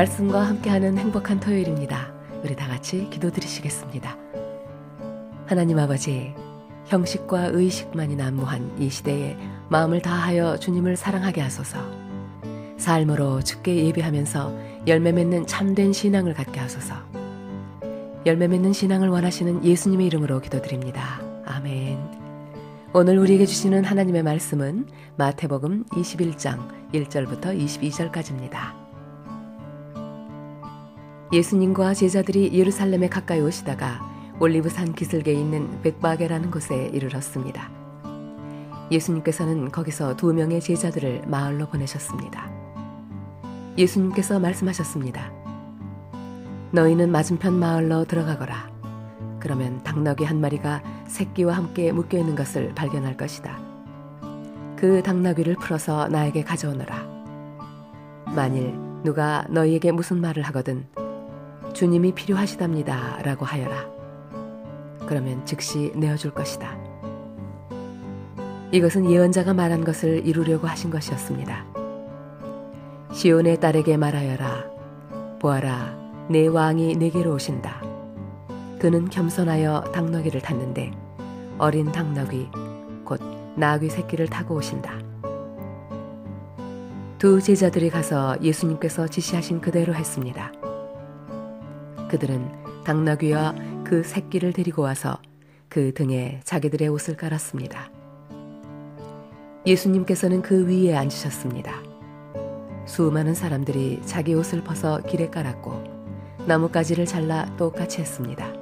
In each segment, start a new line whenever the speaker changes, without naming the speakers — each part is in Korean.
말씀과 함께하는 행복한 토요일입니다. 우리 다 같이 기도드리시겠습니다. 하나님 아버지, 형식과 의식만이 난무한 이 시대에 마음을 다하여 주님을 사랑하게 하소서. 삶으로 주께 예배하면서 열매 맺는 참된 신앙을 갖게 하소서. 열매 맺는 신앙을 원하시는 예수님의 이름으로 기도드립니다. 아멘. 오늘 우리에게 주시는 하나님의 말씀은 마태복음 21장 1절부터 22절까지입니다. 예수님과 제자들이 예루살렘에 가까이 오시다가 올리브산 기슭에 있는 벳바게라는 곳에 이르렀습니다. 예수님께서는 거기서 2명의 제자들을 마을로 보내셨습니다. 예수님께서 말씀하셨습니다. 너희는 맞은편 마을로 들어가거라. 그러면 닭너귀 한 마리가 새끼와 함께 묶여 있는 것을 발견할 것이다. 그 닭너귀를 풀어서 나에게 가져오너라. 만일 누가 너희에게 무슨 말을 하거든 주님이 필요하시답니다 라고 하여라. 그러면 즉시 내어줄 것이다. 이것은 예언자가 말한 것을 이루려고 하신 것이었습니다. 시온의 딸에게 말하여라. 보아라, 내 왕이 내게로 오신다. 그는 겸손하여 닭너귀를 탔는데 어린 닭너귀 곧 나귀 새끼를 타고 오신다. 2 제자들이 가서 예수님께서 지시하신 그대로 했습니다. 그들은 닭너귀와 그 새끼를 데리고 와서 그 등에 자기들의 옷을 깔았습니다. 예수님께서는 그 위에 앉으셨습니다. 수많은 사람들이 자기 옷을 벗어 길에 깔았고 나뭇가지를 잘라 똑같이 했습니다.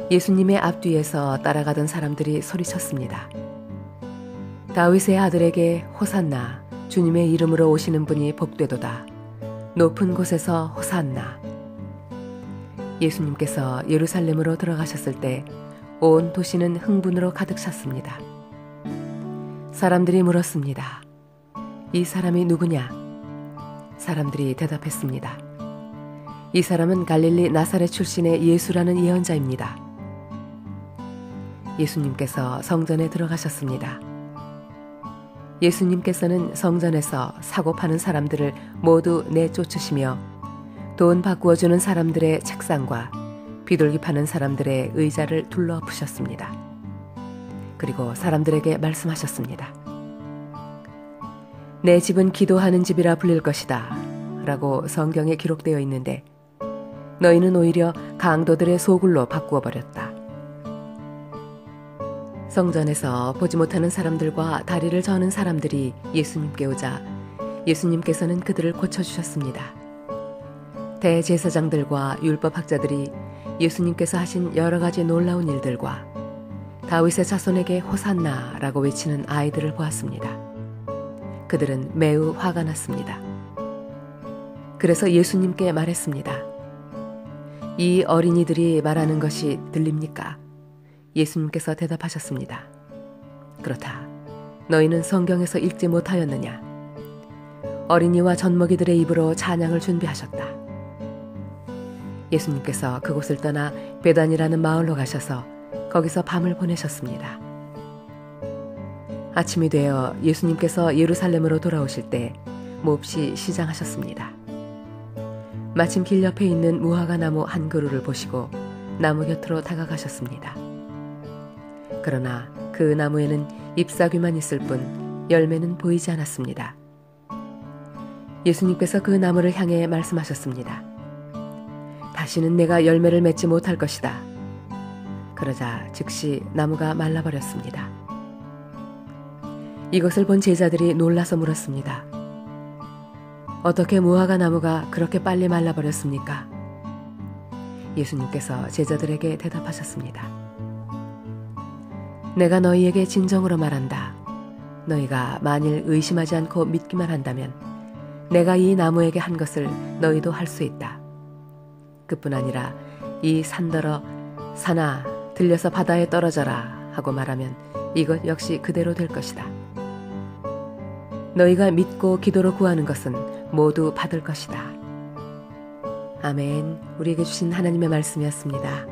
예수님의 앞뒤에서 따라가던 사람들이 소리쳤습니다. 다윗의 아들에게 호산나, 주님의 이름으로 오시는 분이 복되도다. 높은 곳에서 호산나. 예수님께서 예루살렘으로 들어가셨을 때 온 도시는 흥분으로 가득 찼습니다. 사람들이 물었습니다. 이 사람이 누구냐? 사람들이 대답했습니다. 이 사람은 갈릴리 나사렛 출신의 예수라는 예언자입니다. 예수님께서 성전에 들어가셨습니다. 예수님께서는 성전에서 사고 파는 사람들을 모두 내쫓으시며 돈 바꾸어주는 사람들의 책상과 비둘기 파는 사람들의 의자를 둘러엎으셨습니다. 그리고 사람들에게 말씀하셨습니다. 내 집은 기도하는 집이라 불릴 것이다 라고 성경에 기록되어 있는데 너희는 오히려 강도들의 소굴로 바꾸어 버렸다. 성전에서 보지 못하는 사람들과 다리를 저는 사람들이 예수님께 오자 예수님께서는 그들을 고쳐주셨습니다. 대제사장들과 율법학자들이 예수님께서 하신 여러 가지 놀라운 일들과 다윗의 자손에게 호산나라고 외치는 아이들을 보았습니다. 그들은 매우 화가 났습니다. 그래서 예수님께 말했습니다. 이 어린이들이 말하는 것이 들립니까? 예수님께서 대답하셨습니다. 그렇다. 너희는 성경에서 읽지 못하였느냐? 어린이와 젖먹이들의 입으로 찬양을 준비하셨다. 예수님께서 그곳을 떠나 베단이라는 마을로 가셔서 거기서 밤을 보내셨습니다. 아침이 되어 예수님께서 예루살렘으로 돌아오실 때 몹시 시장하셨습니다. 마침 길 옆에 있는 무화과 나무 한 그루를 보시고 나무 곁으로 다가가셨습니다. 그러나 그 나무에는 잎사귀만 있을 뿐 열매는 보이지 않았습니다. 예수님께서 그 나무를 향해 말씀하셨습니다. 다시는 내가 열매를 맺지 못할 것이다. 그러자 즉시 나무가 말라버렸습니다. 이것을 본 제자들이 놀라서 물었습니다. 어떻게 무화과 나무가 그렇게 빨리 말라버렸습니까? 예수님께서 제자들에게 대답하셨습니다. 내가 너희에게 진정으로 말한다. 너희가 만일 의심하지 않고 믿기만 한다면 내가 이 나무에게 한 것을 너희도 할 수 있다. 그뿐 아니라 이 산더러 산아 들려서 바다에 떨어져라 하고 말하면 이것 역시 그대로 될 것이다. 너희가 믿고 기도로 구하는 것은 모두 받을 것이다. 아멘. 우리에게 주신 하나님의 말씀이었습니다.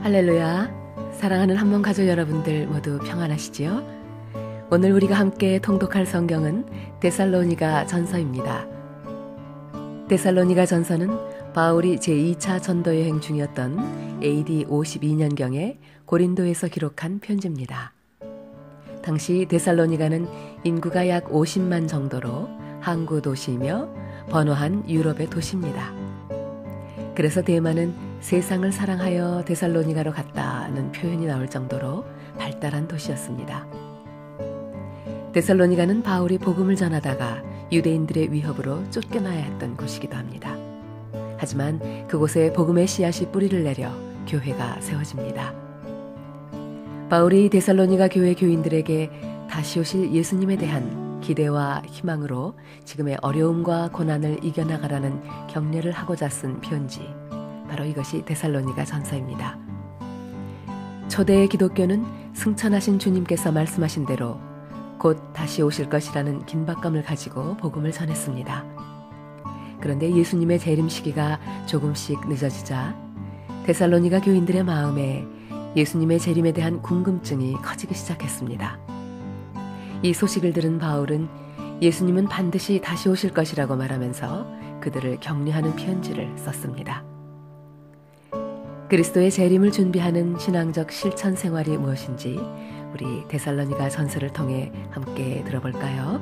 할렐루야. 사랑하는 한몬 가족 여러분들 모두 평안하시지요? 오늘 우리가 함께 통독할 성경은 데살로니가 전서입니다. 데살로니가 전서는 바울이 제2차 전도 여행 중이었던 AD 52년경에 고린도에서 기록한 편지입니다. 당시 데살로니가는 인구가 약 50만 정도로 항구 도시이며 번화한 유럽의 도시입니다. 그래서 대만은 세상을 사랑하여 데살로니가로 갔다는 표현이 나올 정도로 발달한 도시였습니다. 데살로니가는 바울이 복음을 전하다가 유대인들의 위협으로 쫓겨나야 했던 곳이기도 합니다. 하지만 그곳에 복음의 씨앗이 뿌리를 내려 교회가 세워집니다. 바울이 데살로니가 교회 교인들에게 다시 오실 예수님에 대한 기대와 희망으로 지금의 어려움과 고난을 이겨나가라는 격려를 하고자 쓴 편지, 바로 이것이 데살로니가 전서입니다. 초대의 기독교는 승천하신 주님께서 말씀하신 대로 곧 다시 오실 것이라는 긴박감을 가지고 복음을 전했습니다. 그런데 예수님의 재림 시기가 조금씩 늦어지자 데살로니가 교인들의 마음에 예수님의 재림에 대한 궁금증이 커지기 시작했습니다. 이 소식을 들은 바울은 예수님은 반드시 다시 오실 것이라고 말하면서 그들을 격려하는 편지를 썼습니다. 그리스도의 재림을 준비하는 신앙적 실천 생활이 무엇인지 우리 데살로니가 전서를 통해 함께 들어볼까요?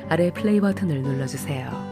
아래 플레이 버튼을 눌러주세요.